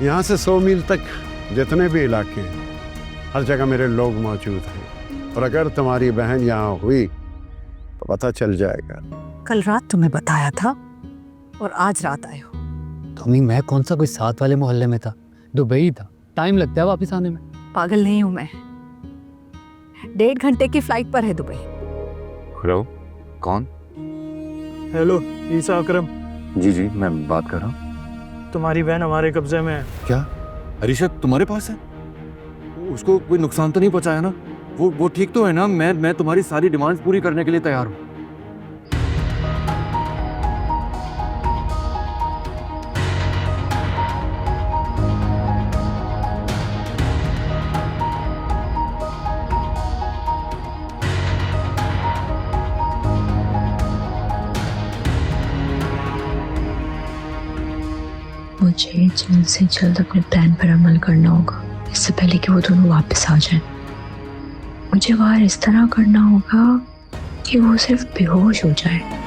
यहाँ से 100 मील तक जितने भी इलाके हैं, हर जगह मेरे लोग मौजूद हैं। और अगर तुम्हारी बहन यहाँ हुई तो पता चल जाएगा। कल रात तुम्हें बताया था और आज रात आए हो। तुम्ही, मैं कौन सा कोई साथ वाले मोहल्ले में था, दुबई था, टाइम लगता है वापस आने में। पागल नहीं हूं मैं, 1.5 घंटे की फ्लाइट पर है दुबई। हेलो, कौन? हेलो, ईसा अकरम। जी जी, मैं बात कर रहा हूँ। तुम्हारी बहन हमारे कब्जे में है। क्या अरीशा तुम्हारे पास है? उसको कोई नुकसान तो नहीं पहुंचाया ना? वो ठीक तो है ना? मैं तुम्हारी सारी डिमांड्स पूरी करने के लिए तैयार हूँ। मुझे जल्द से जल्द अपने प्लान पर अमल करना होगा, इससे पहले कि वो दोनों वापस आ जाएं। मुझे वार इस तरह करना होगा कि वो सिर्फ बेहोश हो जाए।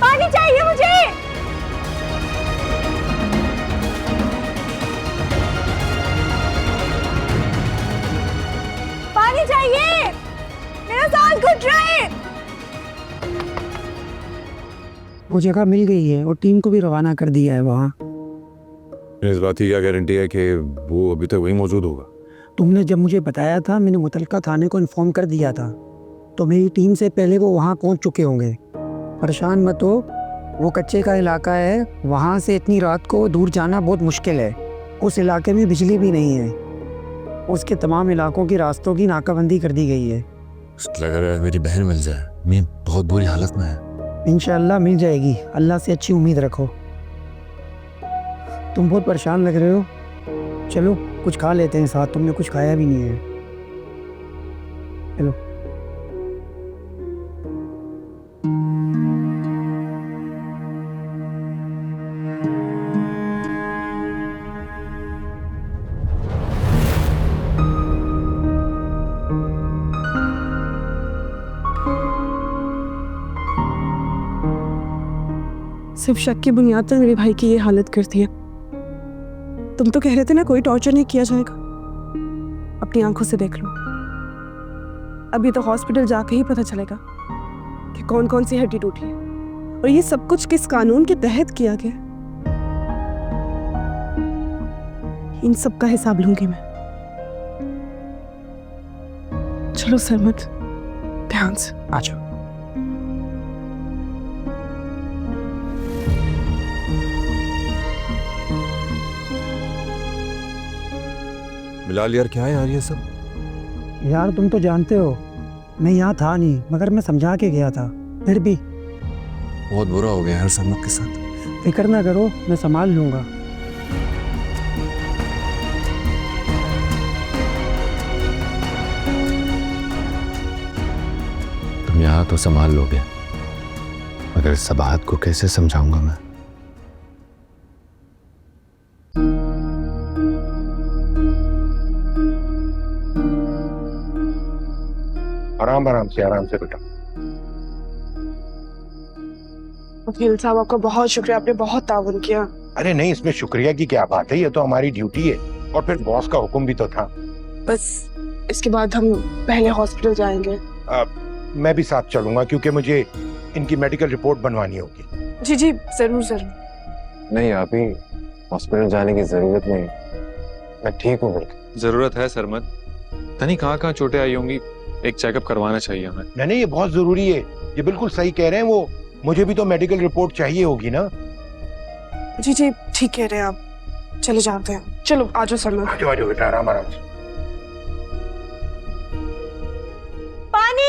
पानी चाहिए मुझे। पानी चाहिए, मेरा सांस घुट रहा है। वो जगह मिल गई है और टीम को भी रवाना कर दिया है वहाँ। इस बात की क्या गारंटी है कि वो अभी तक वहीं मौजूद होगा? तुमने जब मुझे बताया था, मैंने मुतलका थाने को इन्फॉर्म कर दिया था, तो मेरी टीम से पहले वो वहाँ पहुँच चुके होंगे। परेशान मत हो, वो कच्चे का इलाका है, वहाँ से इतनी रात को दूर जाना बहुत मुश्किल है। उस इलाके में बिजली भी नहीं है, उसके तमाम इलाकों की रास्तों की नाकाबंदी कर दी गई है। लग रहा है मेरी बहन मिल जाए, मैं बहुत बुरी हालत में है। इंशाअल्लाह मिल जाएगी, अल्लाह से अच्छी उम्मीद रखो। तुम बहुत परेशान लग रहे हो, चलो कुछ खा लेते हैं साथ, तुमने कुछ खाया भी नहीं है। चलो। सिर्फ शक की बुनियाद पर मेरे भाई की ये हालत करती है। तुम तो कह रहे थे ना कोई टॉर्चर नहीं किया जाएगा, अपनी आंखों से देख लो। अभी तो हॉस्पिटल जाके ही पता चलेगा कि कौन कौन सी हड्डी टूटी है और ये सब कुछ किस कानून के तहत किया गया। इन सब का हिसाब लूंगी मैं। चलो सरमत, ध्यान से आ जाओ। बिलाल यार, क्या है यार ये सब? यार तुम तो जानते हो मैं यहाँ था नहीं, मगर मैं समझा के गया था, फिर भी बहुत बुरा हो गया यार सरमत के साथ। फिक्र ना करो, मैं संभाल लूँगा। तुम यहाँ तो संभाल लोगे, मगर सबाहत को कैसे समझाऊंगा मैं? आराम से बेटा। वकील साहब, आपका बहुत शुक्रिया, आपने बहुत ताउन किया। अरे नहीं, इसमें शुक्रिया की क्या बात है, ये तो हमारी ड्यूटी है और फिर बॉस का हुक्म भी तो था। बस इसके बाद हम पहले हॉस्पिटल जाएंगे। मैं भी साथ चलूंगा क्योंकि मुझे इनकी मेडिकल रिपोर्ट बनवानी होगी। जी जी, जरूर जरूर। नहीं, आप ही हॉस्पिटल जाने की जरूरत नहीं, मैं ठीक हूँ। बिल्कुल जरूरत है सरमत, तनी कहाँ चोटें आई होंगी, एक चेकअप करवाना चाहिए हमें। नहीं, ये बहुत जरूरी है, ये बिल्कुल सही कह रहे हैं वो, मुझे भी तो मेडिकल रिपोर्ट चाहिए होगी ना। जी जी, ठीक कह रहे हैं आप। चले जाते हैं, चलो आ जाओ सर। आ जाओ बेटा, आराम आराम से। पानी।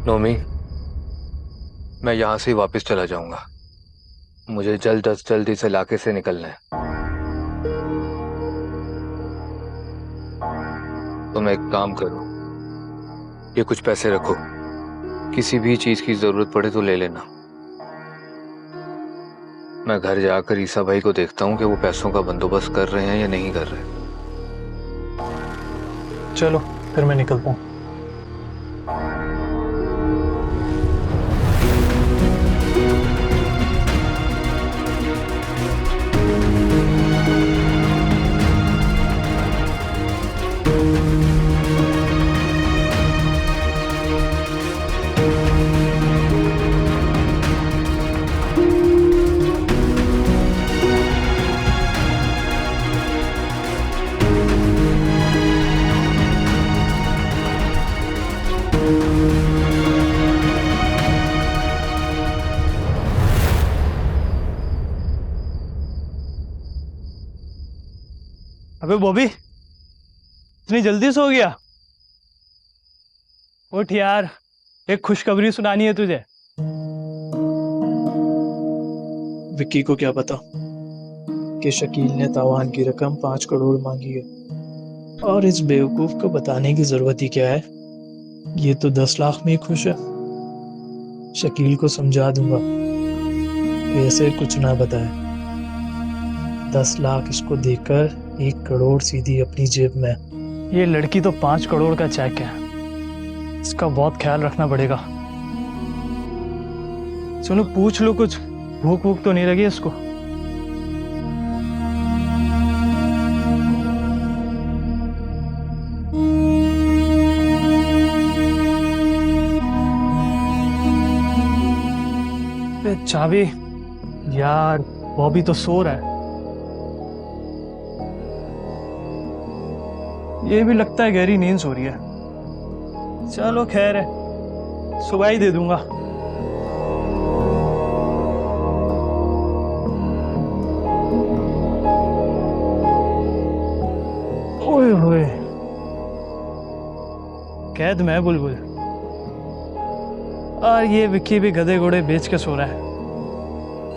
नोमी, मैं यहाँ से वापस चला जाऊंगा। मुझे जल्द अज जल्द इस इलाके से निकलना है। तुम एक काम करो, ये कुछ पैसे रखो, किसी भी चीज की जरूरत पड़े तो ले लेना। मैं घर जाकर ईसा भाई को देखता हूँ कि वो पैसों का बंदोबस्त कर रहे हैं या नहीं कर रहे। चलो फिर मैं निकलता हूँ। अबे बॉबी, इतनी जल्दी सो गया? उठ यार, एक खुशखबरी सुनानी है तुझे। विक्की को क्या पता कि शकील ने तावान की रकम 5 करोड़ मांगी है, और इस बेवकूफ को बताने की जरूरत ही क्या है। ये तो 10 लाख में ही खुश है। शकील को समझा दूंगा कि ऐसे कुछ ना बताए। 10 लाख इसको देकर 1 करोड़ सीधी अपनी जेब में। ये लड़की तो 5 करोड़ का चेक है, इसका बहुत ख्याल रखना पड़ेगा। सुनो, पूछ लो कुछ, भूख वूख तो नहीं लगी इसको? चाबी यार, बॉबी तो सो रहा है। ये भी लगता है गहरी नींद सो रही है। चलो खैर है, सुबह ही दे दूंगा। ओए होए, कैद में बुलबुल, और ये विक्की भी गधे घोड़े बेच के सो रहा है।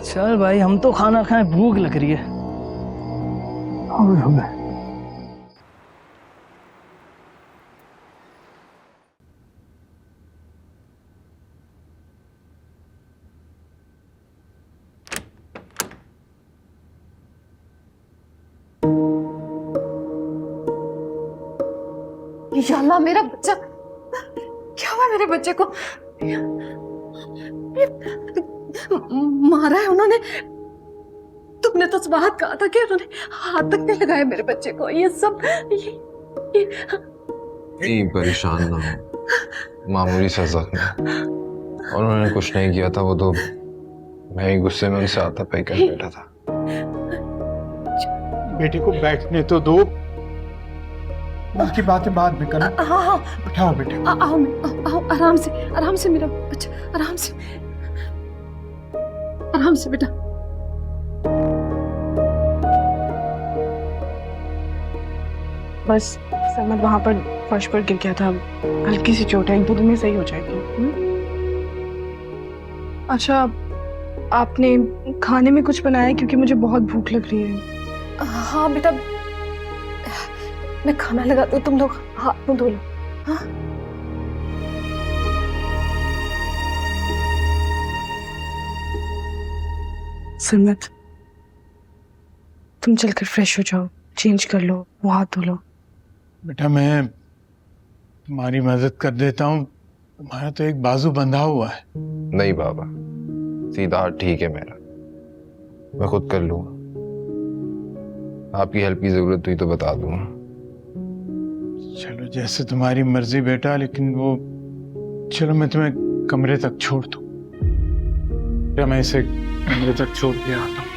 चल भाई, हम तो खाना खाएं, भूख लग रही है। ओए होए। या अल्लाह, मेरा बच्चा, क्या हुआ मेरे बच्चे को? मारा है उन्होंने? तुमने तो सुबह कहा था कि उन्होंने हाथ तक नहीं लगाया मेरे बच्चे को। ये सब नहीं, परेशान ना हो, मामूली सा जख्म है और उन्होंने कुछ नहीं किया था। वो तो मैं ही गुस्से में उनसे आता पे कर बैठा था। बेटे को बैठने तो दो, उनकी बातें बाद में करो। हाँ हाँ, बैठाओ बेटे। आओ, आराम से मेरा बच्चा, आराम से बेटा। बस सरमद वहाँ पर फर्श पर गिर गया था, हल्की सी चोट है, 1-2 दिन में सही हो जाएगी। अच्छा, आपने खाने में कुछ बनाया? क्योंकि मुझे बहुत भूख लग रही है। हाँ बेटा, मैं खाना लगाती हूँ, तुम लोग हाथ मुंह धो लो। हाँ? सरमद, तुम चलकर फ्रेश हो जाओ, चेंज कर लो, वो हाथ धो लो। बेटा मैं तुम्हारी मदद कर देता हूँ, तुम्हारा तो एक बाजू बंधा हुआ है। नहीं बाबा, सीधा हाथ ठीक है मेरा, मैं खुद कर लूंगा। आपकी हेल्प की जरूरत हुई तो बता दूंगा। चलो जैसे तुम्हारी मर्जी बेटा, लेकिन वो चलो मैं तुम्हें कमरे तक छोड़ दूं। क्या मैं इसे कमरे तक छोड़ के आता हूँ।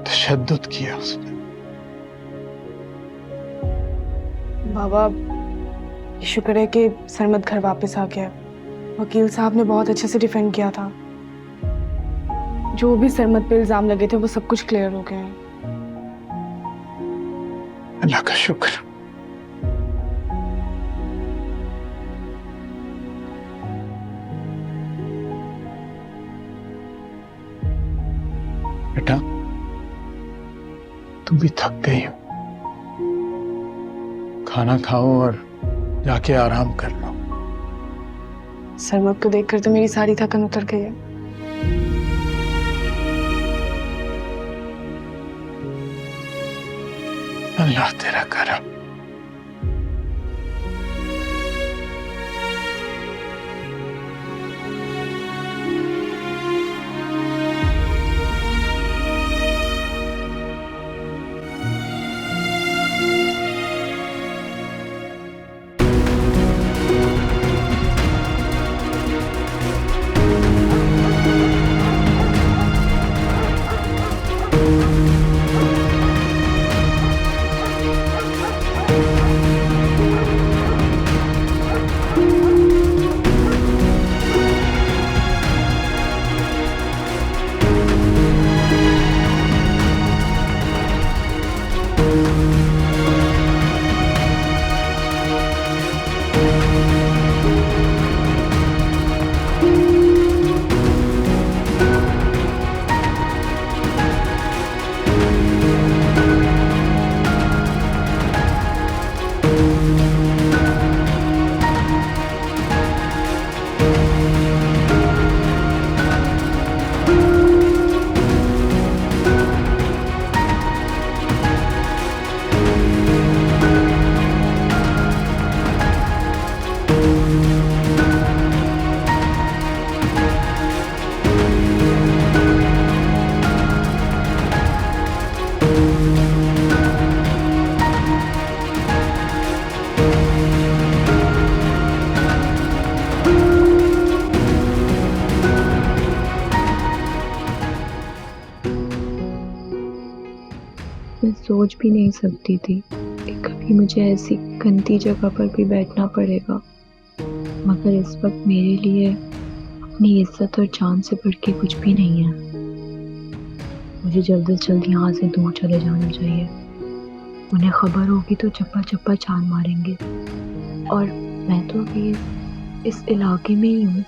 तशद्दुद किया उसने। बाबा, शुक्र है कि सरमद घर वापस आ गया। वकील साहब ने बहुत अच्छे से डिफेंड किया था। जो भी सरमद पे इल्जाम लगे थे वो सब कुछ क्लियर हो गए हैं। अल्लाह का शुक्र। बेटा तुम भी थक गई हो, खाना खाओ और जाके आराम कर लो। सरमद को देखकर तो मेरी सारी थकन उतर गई है। अल्लाह तेरा करम। मैं सोच भी नहीं सकती थी कि कभी मुझे ऐसी गंदी जगह पर भी बैठना पड़ेगा, मगर इस वक्त मेरे लिए अपनी इज्जत और जान से बढ़ के कुछ भी नहीं है। मुझे जल्द से जल्द यहाँ से दूर चले जाना चाहिए। उन्हें खबर होगी तो चप्पा चप्पा छान मारेंगे। और मैं तो अभी इस इलाके में ही हूँ।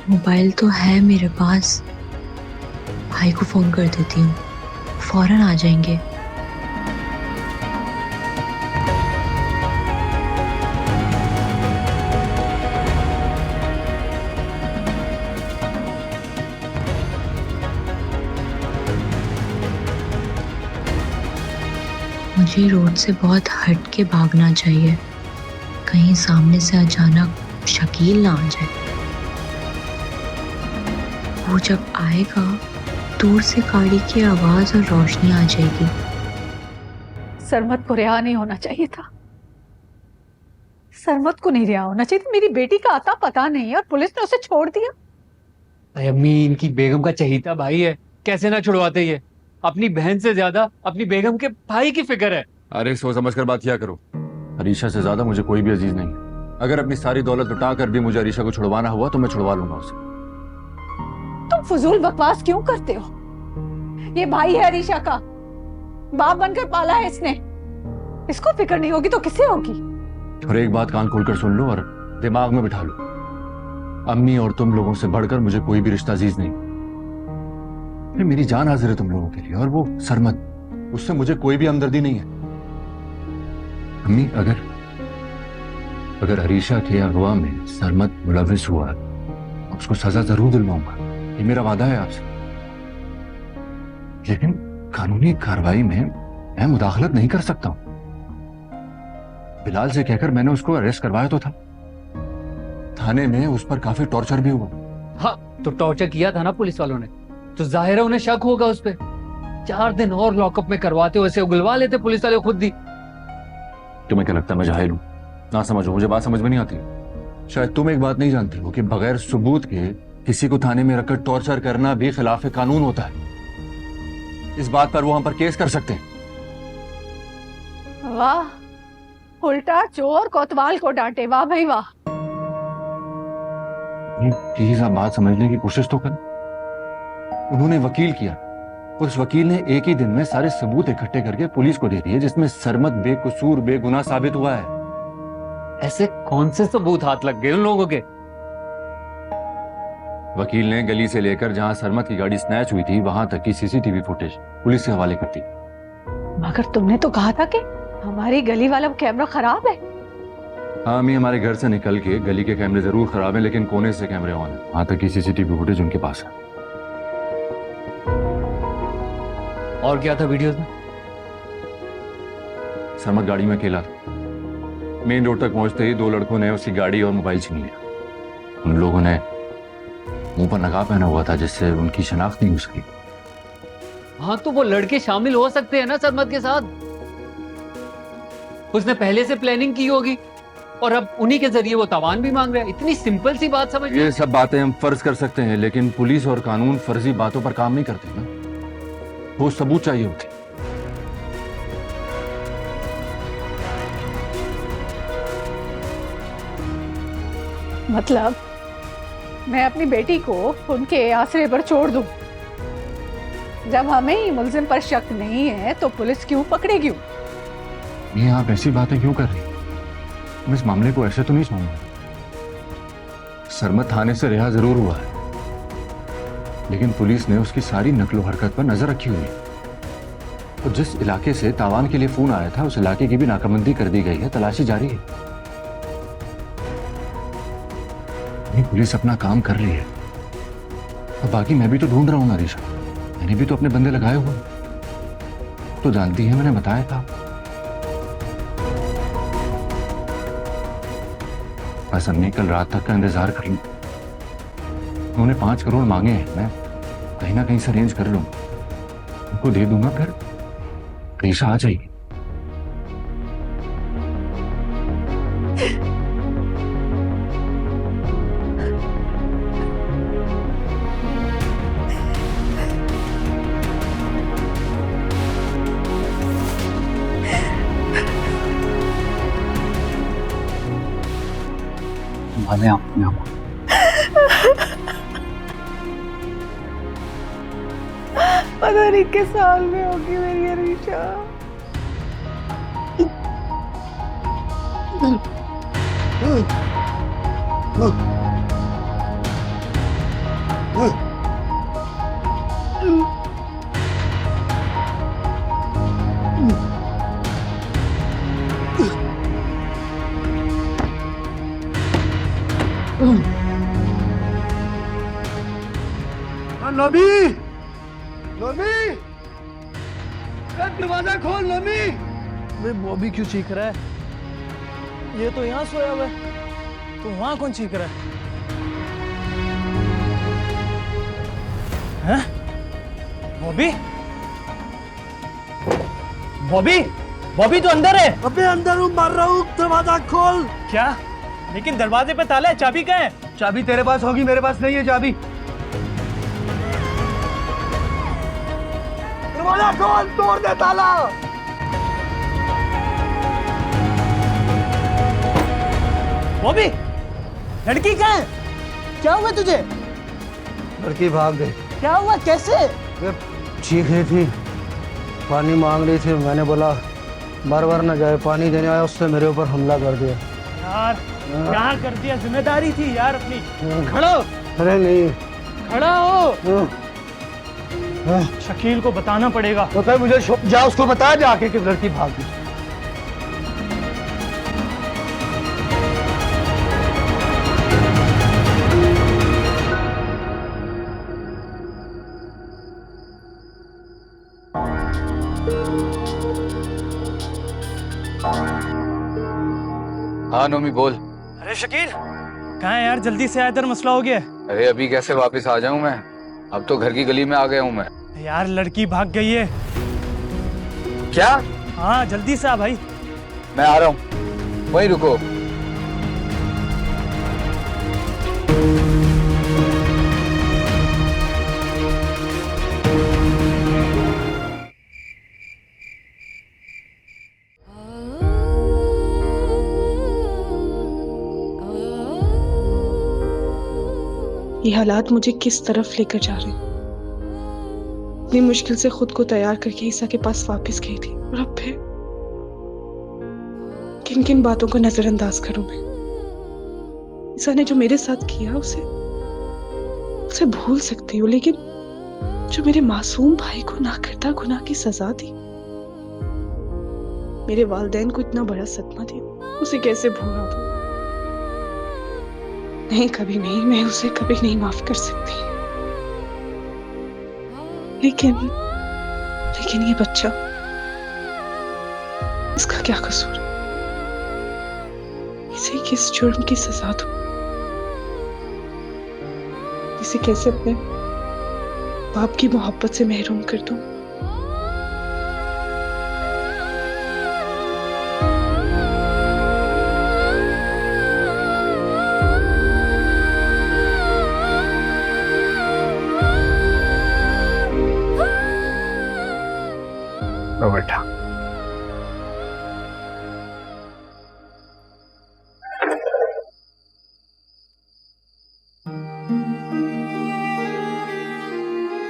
मोबाइल तो है मेरे पास, भाई को फोन कर देती हूँ, फौरन आ जाएंगे। मुझे रोड से बहुत हट के भागना चाहिए, कहीं सामने से अचानक शकील ना आ जाए। वो जब आएगा दूर से गाड़ी की आवाज और रोशनी आ जाएगी। सरमत को रिहा नहीं होना चाहिए था, सरमत को नहीं रिहा होना चाहिए था। मेरी बेटी का आता पता नहीं है और पुलिस ने उसे छोड़ दिया। अरे अम्मी, इनकी बेगम का चहीता भाई है, कैसे ना छुड़वाते ये। अपनी बहन से ज्यादा अपनी बेगम के भाई की फिक्र है। अरे सोच समझ कर बात किया करो। अरीशा से ज्यादा मुझे कोई भी अजीज नहीं है। अगर अपनी सारी दौलत लुटा कर भी मुझे अरीशा को छुड़वाना हुआ तो मैं छुड़वा लूंगा उसे। तुम फजूल बकवास क्यों करते हो? ये भाई है अरीशा का, बाप बनकर पाला है इसने। इसको फिक्र नहीं होगी तो किसे होगी? और एक बात कान खोलकर सुन लो और दिमाग में बिठा लो, अम्मी और तुम लोगों से बढ़कर मुझे कोई भी रिश्ता अजीज नहीं। अरे मेरी जान हाजिर है तुम लोगों के लिए, और वो सरमद, उससे मुझे कोई भी हमदर्दी नहीं है। अम्मी, अगर अरीशा के अगवा में सरमद मुलविस हुआ उसको सजा जरूर दिलवाऊंगा, ये मेरा वादा है आपसे। लेकिन कानूनी कार्रवाई में मैं मुदाखलत नहीं कर सकता हूं। बिलाल से कहकर मैंने उसको अरेस्ट करवाया तो था, थाने में उस पर काफी टॉर्चर भी हुआ। हाँ, तो टॉर्चर किया था ना पुलिस वालों ने, तो जाहिर है उन्हें शक होगा उस पे। 4 दिन और लॉकअप में करवाते हुए उगलवा लेते पुलिस वाले खुद ही। तुम्हें क्या लगता है मैं जाहिल हूं, ना समझो? मुझे बात समझ में नहीं आती। शायद तुम एक बात नहीं जानती हो कि बगैर सबूत के किसी को थाने में रखकर टॉर्चर करना भी खिलाफ कानून होता है। इस बात पर वो हम पर केस कर सकते हैं। वाह, उल्टा चोर कोतवाल को डांटे, वाह भाई वाह। प्लीज आप बात समझने की कोशिश तो कर। उन्होंने वकील किया, उस वकील ने एक ही दिन में सारे सबूत इकट्ठे करके पुलिस को दे दिए, जिसमें सरमद बेकसूर बेगुनाह साबित हुआ है। ऐसे कौन से सबूत हाथ लग गए उन लोगों के? वकील ने गली से लेकर जहां सरमद की गाड़ी स्नैच हुई थी वहां तक की सीसीटीवी फुटेज पुलिस के हवाले कर दी। मगर तुमने तो कहा था कि हमारी गली वाला कैमरा खराब है। हाँ अम्मी, हमारे घर से निकल के गली के कैमरे जरूर खराब हैं, लेकिन कोने से कैमरे ऑन है, वहां तक की सीसीटीवी फुटेज उनके पास है। और क्या था वीडियोस में? सरमद गाड़ी में अकेला था। मेन रोड तक पहुंचते ही 2 लड़कों ने उसकी गाड़ी और मोबाइल छीन लिया। उन लोगों ने मुंह पर नकाब पहना हुआ था जिससे उनकी शनाख्त नहीं हो सकी। हाँ, तो वो लड़के शामिल हो सकते हैं ना सरमद के साथ। उसने पहले से प्लानिंग की होगी और अब उन्हीं के जरिए वो तावान भी मांग रहा है। इतनी सिंपल सी बात समझ। ये सब बातें हम फर्ज कर सकते हैं, लेकिन पुलिस और कानून फर्जी बातों पर काम नहीं करते ना। वो सबूत चाहिए होते। मतलब मैं अपनी बेटी को उनके आसरे पर छोड़ दूं? जब हमें ही मुलजिम पर शक नहीं है तो पुलिस क्यों पकड़ेगी? ये आप ऐसी बातें क्यों कर रही हैं? मैं इस मामले को ऐसे तो नहीं समझूंगा। सरमद थाने से रिहा जरूर हुआ है, लेकिन पुलिस ने उसकी सारी नकलो हरकत पर नजर रखी हुई है। और जिस इलाके से तावान के लिए फोन आया था उस इलाके की भी नाकाबंदी कर दी गई है, तलाशी जारी है। पुलिस अपना काम कर रही है और बाकी मैं भी तो ढूंढ रहा हूं अरीशा। मैंने भी तो अपने बंदे लगाए हुए, तो जानती है, मैंने बताया था। बस अम्मी कल रात तक का इंतजार कर लूं। उन्होंने 5 करोड़ मांगे हैं, मैं कहीं ना कहीं से अरेंज कर लूंगा, उनको दे दूंगा, फिर अरीशा आ जाएगी। संभालें अपने आप। पता नहीं किस साल में होगी मेरी अरीशा। नबी, नबी, दरवाजा खोल नबी। बॉबी क्यों चीख रहा है? ये तो यहाँ सोया हुआ है, तो वहां कौन चीख रहा है? बॉबी, बॉबी, बॉबी तो अंदर है। अबे अंदर हूँ, मर रहा हूँ, दरवाजा खोल। क्या? लेकिन दरवाजे पे ताला है, चाबी कहाँ है? चाबी तेरे पास होगी, मेरे पास नहीं है चाबी। दरवाजा खोल, तोड़ दे ताला। बॉबी, लड़की कहाँ है? क्या हुआ तुझे? लड़की भाग गई। क्या हुआ, कैसे? चीख रही थी, पानी मांग रही थी। मैंने बोला बार बार न जाए, पानी देने आया, उससे मेरे ऊपर हमला कर दिया। यार क्या कर दिया? जिम्मेदारी थी यार अपनी। खड़ा हो। अरे नहीं, खड़ा हो। शकील को बताना पड़ेगा। तो मुझे जा, उसको बता जाके कि लड़की भाग गई। हाँ नोमी बोल। अरे शकील कहाँ है यार? जल्दी से आ, इधर मसला हो गया है। अरे अभी कैसे वापस आ जाऊं मैं? अब तो घर की गली में आ गया हूं मैं। यार लड़की भाग गई है। क्या? हाँ जल्दी से आ भाई। मैं आ रहा हूँ, वहीं रुको। ये हालात मुझे किस तरफ लेकर जा रहे हैं। इतनी मुश्किल से खुद को तैयार करके ईसा के पास वापस गई थी, और अब फिर किन किन बातों को नजरअंदाज करूं मैं? ईसा ने जो मेरे साथ किया उसे भूल सकती हूँ, लेकिन जो मेरे मासूम भाई को ना करता गुनाह की सजा दी, मेरे वालिदैन को इतना बड़ा सदमा दिया, उसे कैसे भूला दूं? नहीं, कभी नहीं, मैं उसे कभी नहीं माफ कर सकती। लेकिन ये बच्चा, इसका क्या कसूर? इसे किस जुर्म की सजा दूं? इसे कैसे अपने बाप की मोहब्बत से महरूम कर दूं? बेटा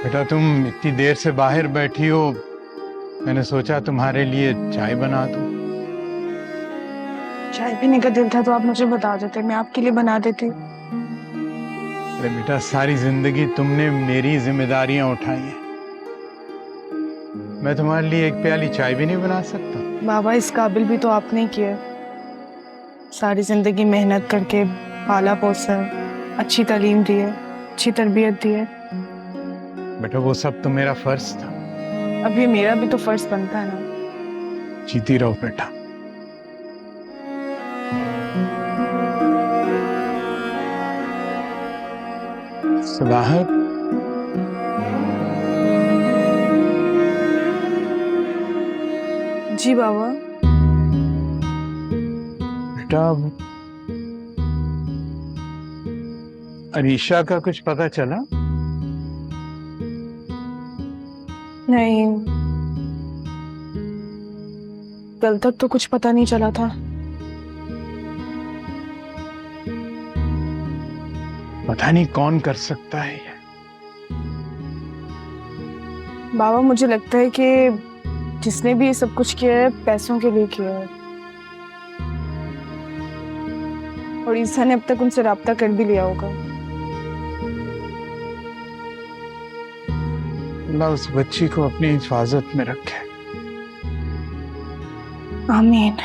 बेटा, तुम इतनी देर से बाहर बैठी हो, मैंने सोचा तुम्हारे लिए चाय बना दूं। चाय पीने का दिल था तो आप मुझे बता देते, मैं आपके लिए बना देती। अरे बेटा, सारी जिंदगी तुमने मेरी जिम्मेदारियां उठाई हैं, मैं तुम्हारे लिए एक प्याली चाय भी नहीं बना सकता? बाबा, इस काबिल भी तो आपने ही किया। सारी जिंदगी मेहनत करके पाला पोसा है, अच्छी तालीम दी है, अच्छी तरबियत दी है। बेटा वो सब तो मेरा फर्ज था। अब ये मेरा भी तो फर्ज बनता है ना। जीती रहो बेटा। सबाहत, जी बाबा। बेटा, अरीशा का कुछ पता चला? नहीं, कल तक तो कुछ पता नहीं चला था, पता नहीं कौन कर सकता है ये। बाबा मुझे लगता है कि जिसने भी ये सब कुछ किया है पैसों के लिए किया है, और ईसा ने अब तक उनसे राब्ता कर भी लिया होगा। अल्लाह उस बच्ची को अपनी हिफाजत में रखे। आमीन।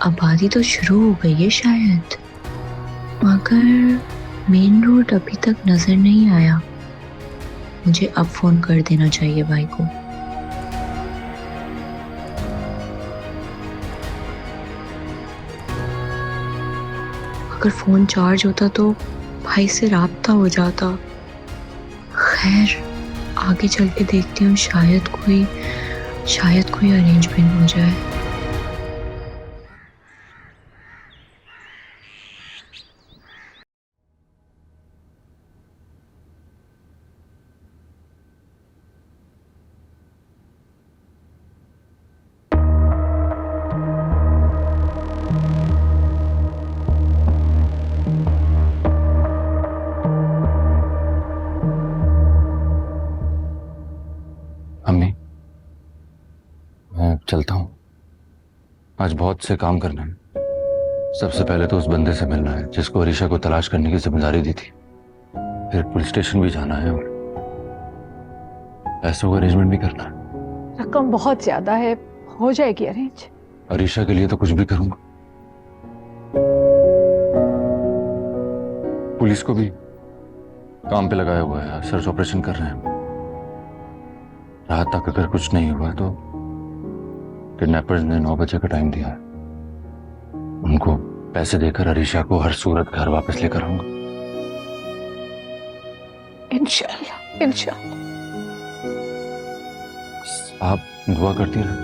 आबादी तो शुरू हो गई है शायद, मगर मेन रोड अभी तक नजर नहीं आया। मुझे अब फोन कर देना चाहिए भाई को। अगर फोन चार्ज होता तो भाई से राब्ता हो जाता। खैर आगे चल के देखती हूँ, शायद कोई अरेंजमेंट हो जाए। अम्मी, मैं चलता हूँ। आज बहुत से काम करना है। सबसे पहले तो उस बंदे से मिलना है जिसको अरीशा को तलाश करने की जिम्मेदारी दी थी। फिर पुलिस स्टेशन भी जाना है और पैसों का अरेंजमेंट भी करना है। रकम बहुत ज्यादा है, हो जाएगी अरेंज। अरीशा के लिए तो कुछ भी करूंगा। पुलिस को भी काम पे लगाया हुआ है, सर्च ऑपरेशन कर रहे हैं। रात तक अगर कुछ नहीं हुआ तो किडनैपर्स ने 9 बजे का टाइम दिया है। उनको पैसे देकर अरीशा को हर सूरत घर वापस लेकर आऊंगा। इंशाल्लाह इंशाल्लाह। आप दुआ करती रहे।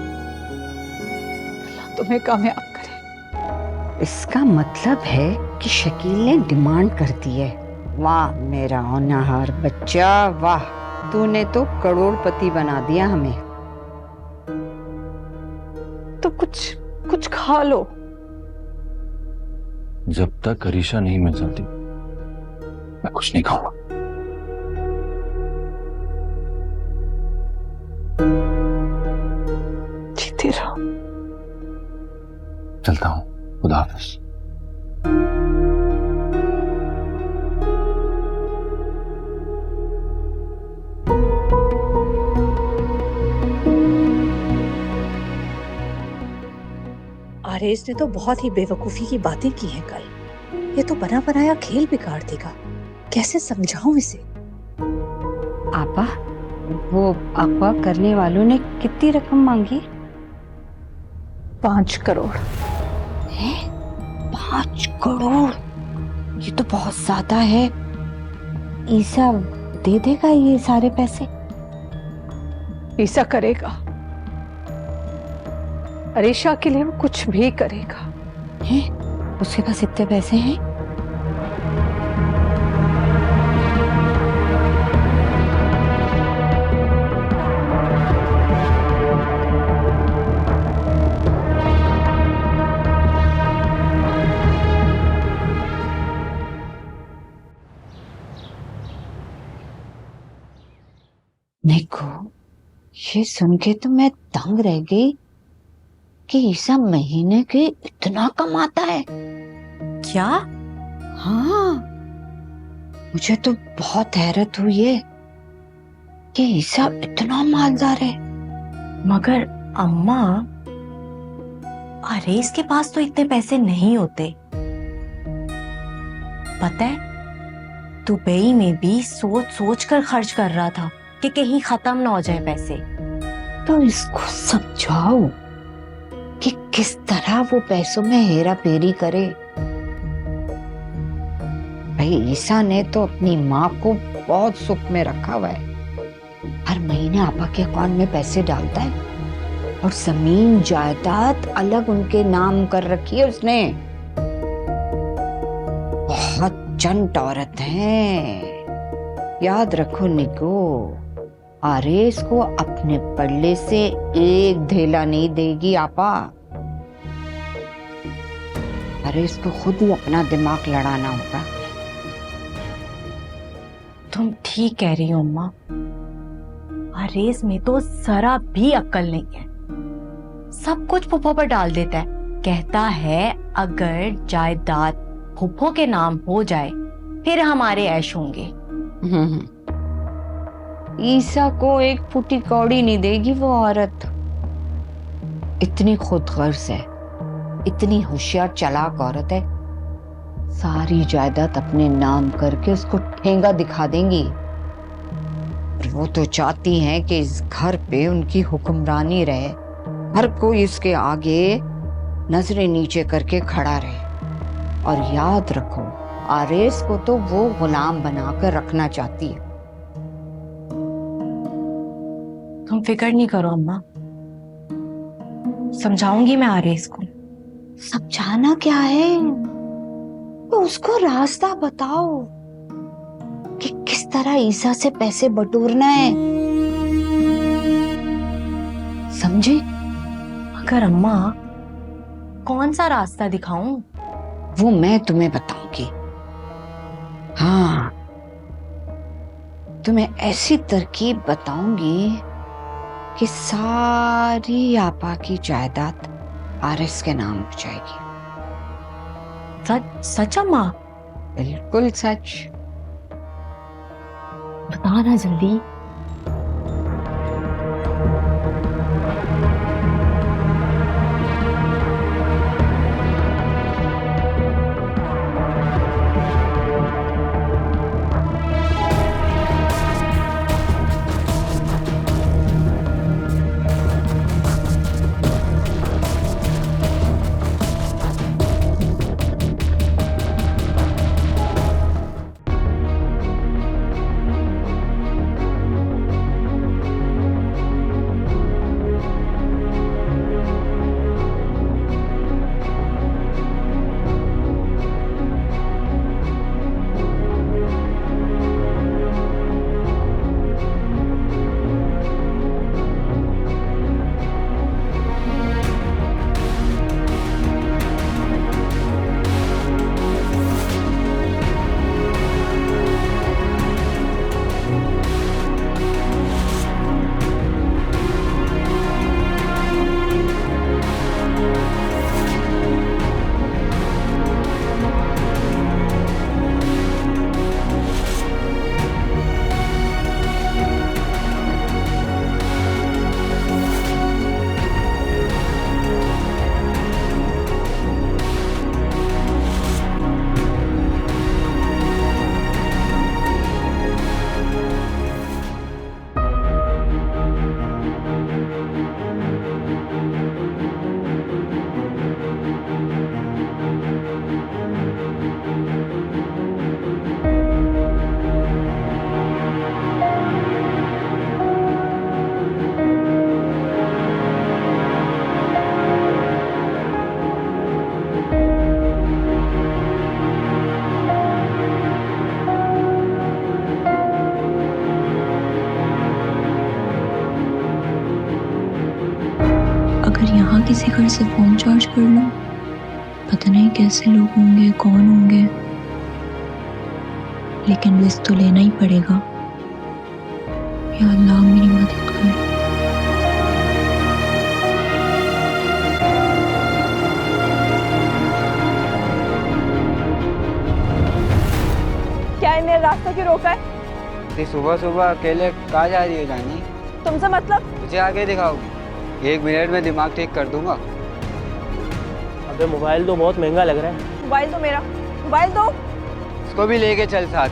अल्लाह तुम्हें कामयाब करे। इसका मतलब है कि शकील ने डिमांड कर दी है। वाह मेरा होनहार बच्चा, वाह, तूने तो करोड़पति बना दिया हमें। तो कुछ खा लो। जब तक अरीशा नहीं मिल जाती मैं कुछ नहीं खाऊंगा। जीते रहो। चलता हूँ, खुदा हाफिज। आरेज ने तो बहुत ही बेवकूफी की बातें की हैं कल। ये तो बना बनाया खेल बिगाड़ देगा। कैसे समझाऊं इसे? आपा, वो अगवा करने वालों ने कितनी रकम मांगी? 5 करोड़। है? 5 करोड़? ये तो बहुत ज्यादा है। ईसा दे देगा ये सारे पैसे? ईसा करेगा। अरीशा के लिए वो कुछ भी करेगा। है? उसके पास इतने पैसे हैं? देखो, ये सुन के तो मैं दंग रह गई कि ईसा महीने के इतना कमाता है। क्या? हाँ, मुझे तो बहुत हैरत हुई है कि ईसा इतना मालदार है। मगर अम्मा, अरेस के पास तो इतने पैसे नहीं होते। पता है, दुबई में भी सोच सोच कर खर्च कर रहा था कि कहीं खत्म ना हो जाए पैसे। तो इसको समझाओ कि किस तरह वो पैसों में हेरा फेरी करे। भाई ईसा ने तो अपनी माँ को बहुत सुख में रखा हुआ है। हर महीने आपा के अकाउंट में पैसे डालता है और जमीन जायदाद अलग उनके नाम कर रखी है उसने। बहुत चंट औरत है। याद रखो निको, आरेस को अपने पल्ले से एक धेला नहीं देगी आपा। आरेस को खुद ही अपना दिमाग लड़ाना होगा। तुम ठीक कह रही हो अम्मा, अरेस में तो जरा भी अक्ल नहीं है। सब कुछ फूफो पर डाल देता है। कहता है अगर जायदाद फूफो के नाम हो जाए फिर हमारे ऐश होंगे। ईसा को एक फुटी कौड़ी नहीं देगी वो औरत। इतनी खुदगर्ज है, इतनी होशियार चालाक औरत है। सारी जायदाद अपने नाम करके उसको ठेंगा दिखा देंगी। वो तो चाहती हैं कि इस घर पे उनकी हुक्मरानी रहे, हर कोई इसके आगे नजरें नीचे करके खड़ा रहे। और याद रखो, आरेस को तो वो गुलाम बनाकर रखना चाहती है। तुम फिक्र नहीं करो अम्मा, समझाऊंगी मैं आरेस को। समझाना क्या है, तो उसको रास्ता बताओ कि किस तरह ईसा से पैसे बटोरना है। समझे? मगर अम्मा, कौन सा रास्ता दिखाऊं? वो मैं तुम्हें बताऊंगी। हाँ, तुम्हें ऐसी तरकीब बताऊंगी कि सारी आपा की जायदाद आरिस के नाम हो जाएगी। सच सच अम्मा? बिल्कुल सच। बताना जल्दी। अगर यहाँ किसी घर से फोन चार्ज कर लूं, पता नहीं कैसे लोग होंगे, कौन होंगे, लेकिन रिस्क तो लेना ही पड़ेगा। या अल्लाह मेरी मदद कर। क्या इन्हें रास्ता क्यों रोका है? सुबह सुबह अकेले कहाँ जा रही हो जानी? तुमसे मतलब? मुझे आगे दिखाओगी? 1 मिनट में दिमाग ठीक कर दूंगा। अबे मोबाइल तो बहुत महंगा लग रहा है। मोबाइल तो मेरा, मोबाइल दो। इसको भी लेके चल साथ।